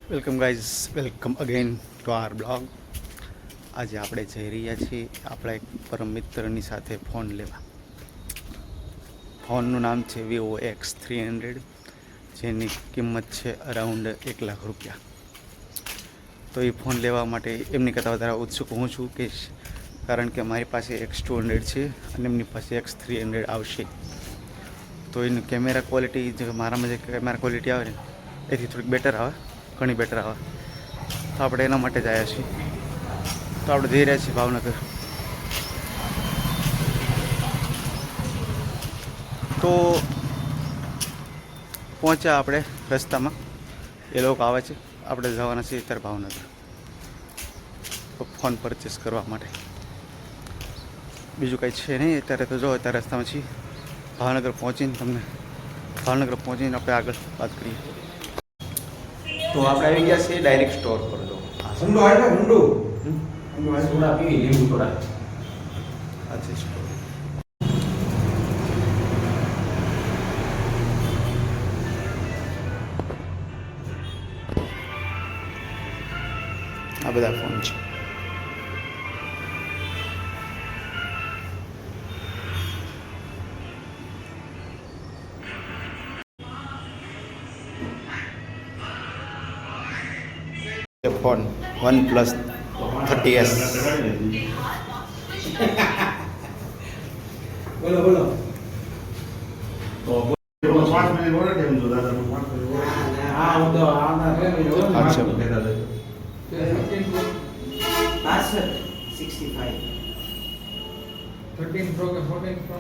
Welcome guys, welcome again to our blog. આજે આપણે જઈ રહ્યા છીએ આપણા એક પરમ મિત્રની સાથે ફોન લેવા. ફોનનું નામ છે Vivo X300, જેની કિંમત છે અરાઉન્ડ 1 લાખ રૂપિયા. તો એ ફોન લેવા માટે એમની કરતાં વધારે ઉત્સુક હું છું કે કારણ કે મારી પાસે X200 છે અને એમની પાસે X300 આવશે. તો એની કેમેરા ક્વોલિટી, જે મારામાં જે કેમેરા ક્વોલિટી આવે ને એથી થોડીક બેટર આવે, ઘણી બેટર આવે. તો આપણે એના માટે જ આવ્યા છીએ. તો આપણે જઈ રહ્યા છીએ ભાવનગર. તો પહોંચ્યા આપણે રસ્તામાં, એ લોકો આવે છે, આપણે જવાના છીએ અત્યારે ભાવનગર ફોન પરચેસ કરવા માટે. બીજું કંઈ છે નહીં અત્યારે. તો જો અત્યારે રસ્તામાં છીએ. ભાવનગર પહોંચીને આપણે આગળ વાત કરીએ. તો આપણે આવી ગયા છીએ ડાયરેક્ટ સ્ટોર પર. જો આ છે સ્ટોર. આ બધા ફોન છે. Phone OnePlus 30S. બોલો બોલો. હા હું તો આના રે અચ્છા. 65 13 Pro કે 14 Pro